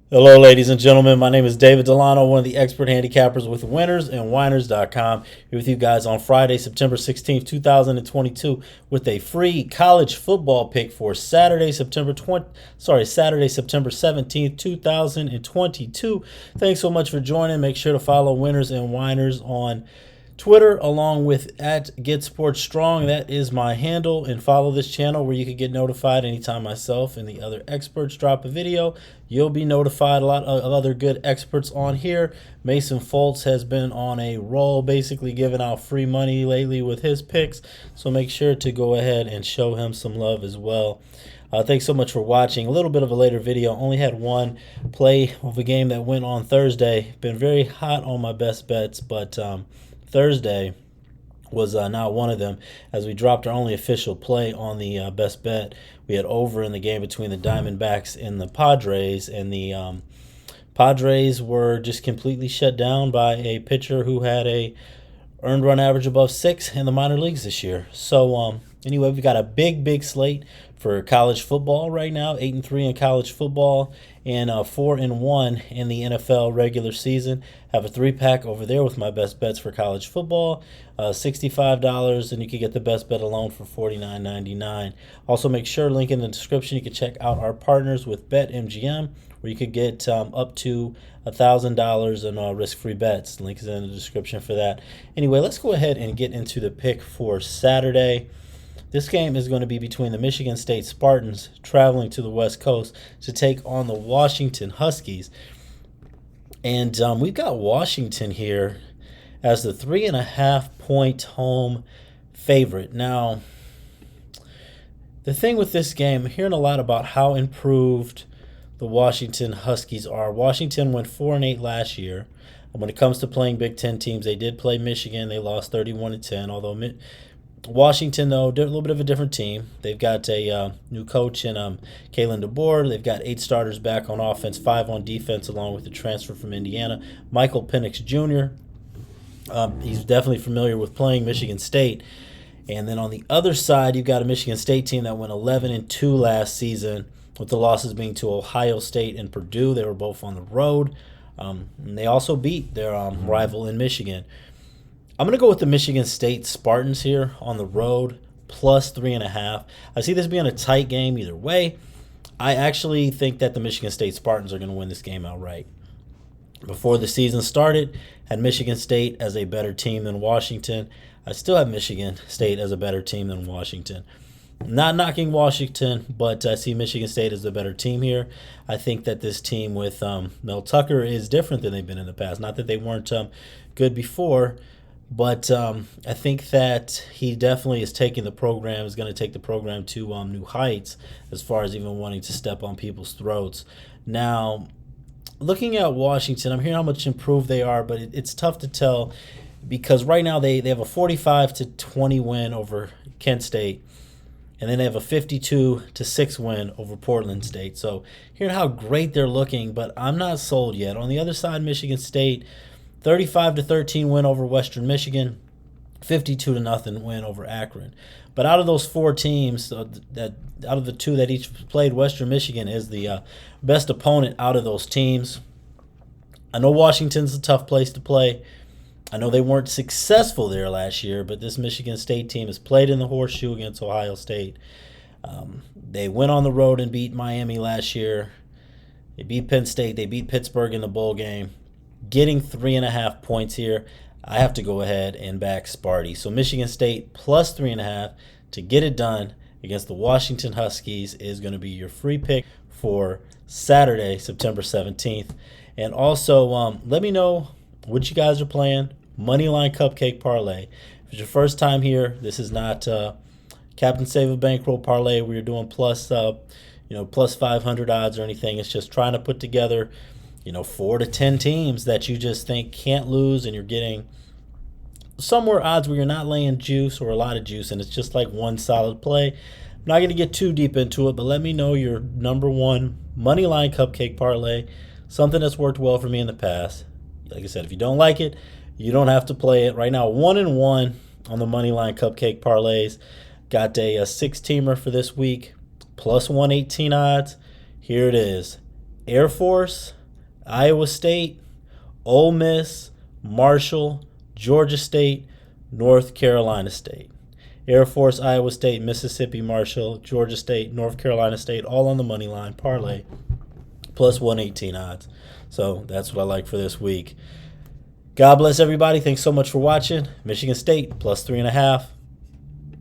Hello, ladies and gentlemen. My name is David Delano, one of the expert handicappers with winnersandwhiners.com. Here with you guys on Friday, September 16th, 2022, with a free college football pick for Saturday, September 17th, 2022. Thanks so much for joining. Make sure to follow Winners and Whiners on Twitter, along with at Get Sports Strong. That is my handle. And follow this channel where you can get notified anytime myself and the other experts drop a video. You'll be notified. A lot of other good experts on here. Mason Foltz has been on a roll, basically giving out free money lately with his picks. So make sure to go ahead and show him some love as well. Thanks so much for watching. A little bit of a later video. Only had one play of a game that went on Thursday. Been very hot on my best bets, but Thursday was not one of them, as we dropped our only official play on the best bet. We had over in the game between the Diamondbacks and the Padres, and the Padres were just completely shut down by a pitcher who had a earned run average above 6 in the minor leagues this year. So anyway, we've got a big slate for college football right now. 8-3 in college football and 4-1 in the NFL regular season. Have a 3-pack over there with my best bets for college football. $65, and you can get the best bet alone for $49.99. Also, make sure, link in the description, you can check out our partners with BetMGM, where you could get up to $1,000 in risk-free bets. Link is in the description for that. Anyway, let's go ahead and get into the pick for Saturday. This game is going to be between the Michigan State Spartans traveling to the West Coast to take on the Washington Huskies. And we've got Washington here as the 3.5-point home favorite. Now, the thing with this game, I'm hearing a lot about how improved the Washington Huskies are. Washington went 4-8 last year. And when it comes to playing Big Ten teams, they did play Michigan. They lost 31-10, although Washington, though, a little bit of a different team. They've got a new coach in Kalen DeBoer. They've got 8 starters back on offense, 5 on defense, along with the transfer from Indiana, Michael Penix Jr. He's definitely familiar with playing Michigan State. And then on the other side, you've got a Michigan State team that went 11-2 last season, with the losses being to Ohio State and Purdue. They were both on the road. And they also beat their rival in Michigan. I'm going to go with the Michigan State Spartans here on the road, plus 3.5. I see this being a tight game either way. I actually think that the Michigan State Spartans are going to win this game outright. Before the season started, had Michigan State as a better team than Washington. I still have Michigan State as a better team than Washington. Not knocking Washington, but I see Michigan State as the better team here. I think that this team with Mel Tucker is different than they've been in the past. Not that they weren't good before, but I think that he definitely is taking the program, is going to take the program to new heights as far as even wanting to step on people's throats. Now, looking at Washington, I'm hearing how much improved they are, but it's tough to tell because right now they have a 45-20 win over Kent State, and then they have a 52-6 win over Portland State. So hearing how great they're looking, but I'm not sold yet. On the other side, Michigan State, 35-13 win over Western Michigan, 52-0 win over Akron. But out of those 4 teams, out of the 2 that each played, Western Michigan is the best opponent out of those teams. I know Washington's a tough place to play. I know they weren't successful there last year, but this Michigan State team has played in the horseshoe against Ohio State. They went on the road and beat Miami last year. They beat Penn State. They beat Pittsburgh in the bowl game. Getting 3.5 points here, I have to go ahead and back Sparty. So Michigan State plus 3.5 to get it done against the Washington Huskies is going to be your free pick for Saturday, September 17th. And also, let me know what you guys are playing. Moneyline Cupcake Parlay. If it's your first time here, this is not Captain Save a Bankroll Parlay where you're doing plus 500 odds or anything. It's just trying to put together 4 to 10 teams that you just think can't lose, and you're getting somewhere odds where you're not laying juice or a lot of juice, and it's just like one solid play. I'm not going to get too deep into it, but let me know your number one Moneyline Cupcake Parlay, something that's worked well for me in the past. Like I said, if you don't like it, you don't have to play it. Right now, 1-1 on the Moneyline Cupcake Parlays. Got a 6-teamer for this week, plus 118 odds. Here it is. Air Force, Iowa State, Ole Miss, Marshall, Georgia State, North Carolina State. Air Force, Iowa State, Mississippi, Marshall, Georgia State, North Carolina State, all on the money line parlay, plus 118 odds. So that's what I like for this week. God bless everybody. Thanks so much for watching. Michigan State, plus 3.5.